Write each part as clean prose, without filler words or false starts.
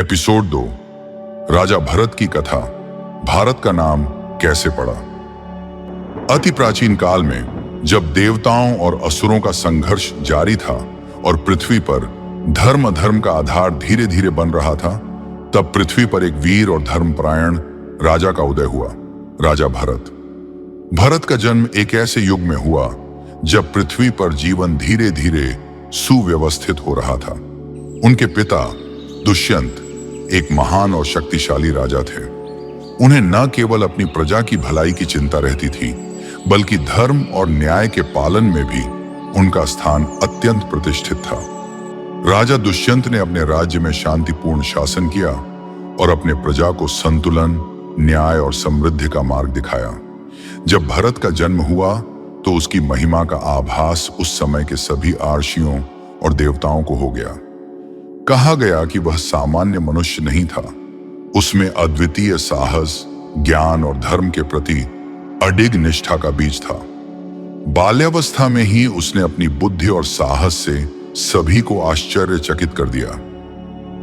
Episode 2 राजा भरत की कथा। भारत का नाम कैसे पड़ा। अति प्राचीन काल में जब देवताओं और असुरों का संघर्ष जारी था और पृथ्वी पर धर्म अधर्म का आधार धीरे धीरे बन रहा था, तब पृथ्वी पर एक वीर और धर्मपरायण राजा का उदय हुआ, राजा भरत। भरत का जन्म एक ऐसे युग में हुआ जब पृथ्वी पर जीवन धीरे धीरे सुव्यवस्थित हो रहा था। उनके पिता दुष्यंत एक महान और शक्तिशाली राजा थे। उन्हें न केवल अपनी प्रजा की भलाई की चिंता रहती थी, बल्कि धर्म और न्याय के पालन में भी उनका स्थान अत्यंत प्रतिष्ठित था। राजा दुष्यंत ने अपने राज्य में शांतिपूर्ण शासन किया और अपने प्रजा को संतुलन, न्याय और समृद्धि का मार्ग दिखाया। जब भरत का जन्म हुआ तो उसकी महिमा का आभास उस समय के सभी आर्षियों और देवताओं को हो गया। कहा गया कि वह सामान्य मनुष्य नहीं था, उसमें अद्वितीय साहस, ज्ञान और धर्म के प्रति अडिग निष्ठा का बीज था। बाल्यावस्था में ही उसने अपनी बुद्धि और साहस से सभी को आश्चर्यचकित कर दिया।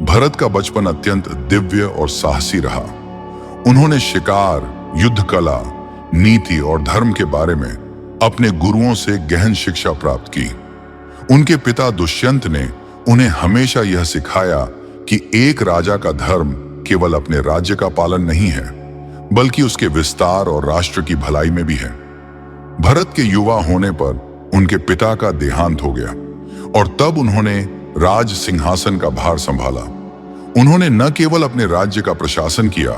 भरत का बचपन अत्यंत दिव्य और साहसी रहा। उन्होंने शिकार, युद्ध कला, नीति और धर्म के बारे में अपने गुरुओं से गहन शिक्षा प्राप्त की। उनके पिता दुष्यंत ने उन्हें हमेशा यह सिखाया कि एक राजा का धर्म केवल अपने राज्य का पालन नहीं है, बल्कि उसके विस्तार और राष्ट्र की भलाई में भी है। भरत के युवा होने पर उनके पिता का देहांत हो गया और तब उन्होंने राज सिंहासन का भार संभाला। उन्होंने न केवल अपने राज्य का प्रशासन किया,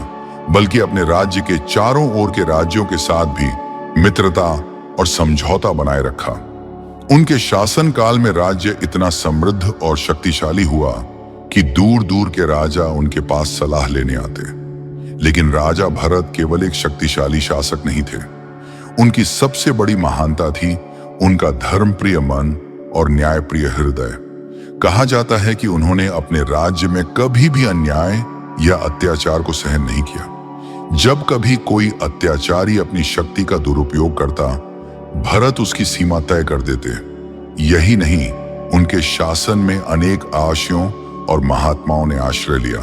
बल्कि अपने राज्य के चारों ओर के राज्यों के साथ भी मित्रता और समझौता बनाए रखा। उनके शासन काल में राज्य इतना समृद्ध और शक्तिशाली हुआ कि दूर दूर के राजा उनके पास सलाह लेने आते। लेकिन राजा भरत केवल एक शक्तिशाली शासक नहीं थे। उनकी सबसे बड़ी महानता थी उनका धर्मप्रिय मन और न्यायप्रिय हृदय। कहा जाता है कि उन्होंने अपने राज्य में कभी भी अन्याय या अत्याचार को सहन नहीं किया। जब कभी कोई अत्याचारी अपनी शक्ति का दुरुपयोग करता, भरत उसकी सीमा तय कर देते। यही नहीं, उनके शासन में अनेक आर्षियों और महात्माओं ने आश्रय लिया।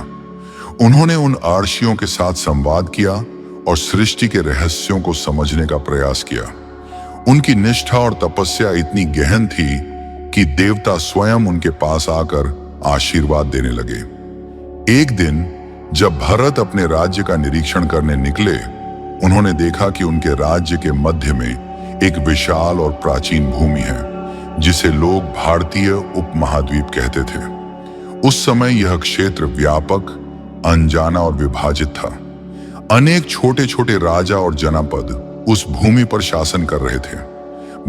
उन्होंने उन आर्षियों के साथ संवाद किया और सृष्टि के रहस्यों को समझने का प्रयास किया। उनकी निष्ठा और तपस्या इतनी गहन थी कि देवता स्वयं उनके पास आकर आशीर्वाद देने लगे। एक दिन जब भरत अपने राज्य का निरीक्षण करने निकले, उन्होंने देखा कि उनके राज्य के मध्य में एक विशाल और प्राचीन भूमि है, जिसे लोग भारतीय उपमहाद्वीप कहते थे। उस समय यह क्षेत्र व्यापक, अनजाना और विभाजित था। अनेक छोटे छोटे राजा और जनपद उस भूमि पर शासन कर रहे थे।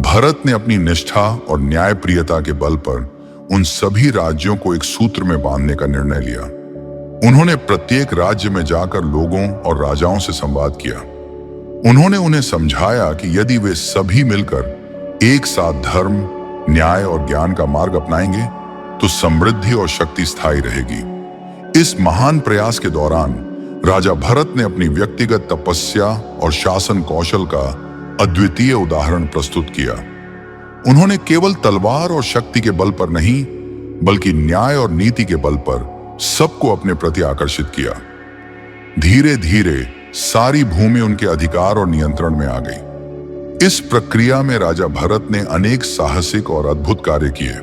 भरत ने अपनी निष्ठा और न्यायप्रियता के बल पर उन सभी राज्यों को एक सूत्र में बांधने का निर्णय लिया। उन्होंने प्रत्येक राज्य में जाकर लोगों और राजाओं से संवाद किया। उन्होंने उन्हें समझाया कि यदि वे सभी मिलकर एक साथ धर्म, न्याय और ज्ञान का मार्ग अपनाएंगे तो समृद्धि और शक्ति स्थायी रहेगी। इस महान प्रयास के दौरान राजा भरत ने अपनी व्यक्तिगत तपस्या और शासन कौशल का अद्वितीय उदाहरण प्रस्तुत किया। उन्होंने केवल तलवार और शक्ति के बल पर नहीं, बल्कि न्याय और नीति के बल पर सबको अपने प्रति आकर्षित किया। धीरे धीरे सारी भूमि उनके अधिकार और नियंत्रण में आ गई। इस प्रक्रिया में राजा भरत ने अनेक साहसिक और अद्भुत कार्य किए।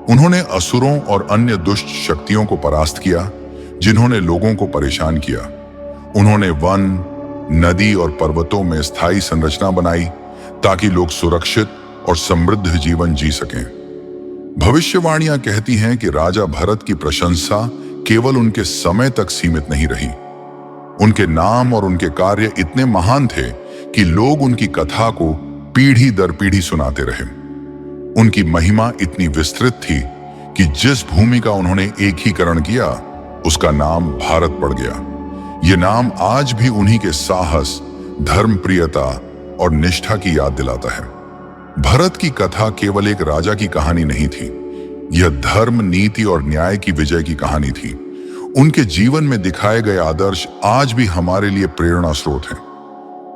उन्होंने असुरों और अन्य दुष्ट शक्तियों को परास्त किया, जिन्होंने लोगों को परेशान किया। उन्होंने वन, नदी और पर्वतों में स्थायी संरचना बनाई ताकि लोग सुरक्षित और समृद्ध जीवन जी सकें। भविष्यवाणियां कहती हैं कि राजा भरत की प्रशंसा केवल उनके समय तक सीमित नहीं रही। उनके नाम और उनके कार्य इतने महान थे कि लोग उनकी कथा को पीढ़ी दर पीढ़ी सुनाते रहे। उनकी महिमा इतनी विस्तृत थी कि जिस भूमि का उन्होंने एकीकरण किया, उसका नाम भारत पड़ गया। यह नाम आज भी उन्हीं के साहस, धर्मप्रियता और निष्ठा की याद दिलाता है। भरत की कथा केवल एक राजा की कहानी नहीं थी, यह धर्म, नीति और न्याय की विजय की कहानी थी। उनके जीवन में दिखाए गए आदर्श आज भी हमारे लिए प्रेरणा स्रोत हैं।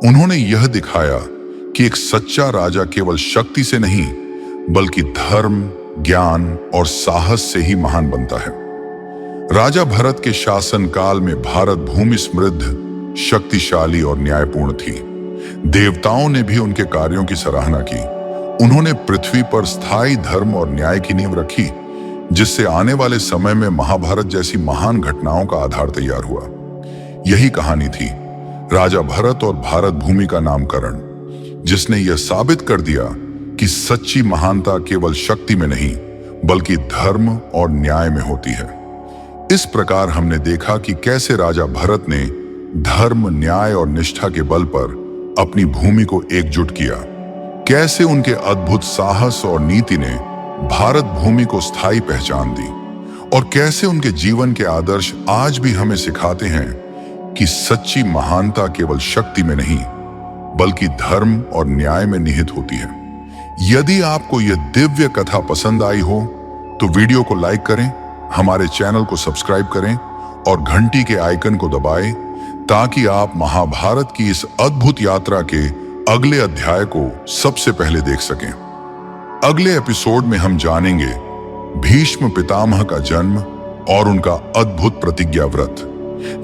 उन्होंने यह दिखाया कि एक सच्चा राजा केवल शक्ति से नहीं, बल्कि धर्म, ज्ञान और साहस से ही महान बनता है। राजा भरत के शासनकाल में भारत भूमि समृद्ध, शक्तिशाली और न्यायपूर्ण थी। देवताओं ने भी उनके कार्यों की सराहना की। उन्होंने पृथ्वी पर स्थायी धर्म और न्याय की नींव रखी, जिससे आने वाले समय में महाभारत जैसी महान घटनाओं का आधार तैयार हुआ। यही कहानी थी राजा भरत और भारत भूमि का नामकरण, जिसने यह साबित कर दिया कि सच्ची महानता केवल शक्ति में नहीं बल्कि धर्म और न्याय में होती है। इस प्रकार हमने देखा कि कैसे राजा भरत ने धर्म, न्याय और निष्ठा के बल पर अपनी भूमि को एकजुट किया, कैसे उनके अद्भुत साहस और नीति ने भारत भूमि को स्थायी पहचान दी, और कैसे उनके जीवन के आदर्श आज भी हमें सिखाते हैं कि सच्ची महानता केवल शक्ति में नहीं बल्कि धर्म और न्याय में निहित होती है। यदि आपको यह दिव्य कथा पसंद आई हो तो वीडियो को लाइक करें, हमारे चैनल को सब्सक्राइब करें और घंटी के आइकन को दबाएं, ताकि आप महाभारत की इस अद्भुत यात्रा के अगले अध्याय को सबसे पहले देख सकें। अगले एपिसोड में हम जानेंगे भीष्म पितामह का जन्म और उनका अद्भुत प्रतिज्ञा व्रत,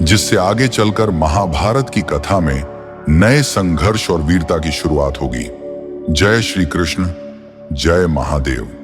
जिससे आगे चलकर महाभारत की कथा में नए संघर्ष और वीरता की शुरुआत होगी। जय श्री कृष्ण, जय महादेव।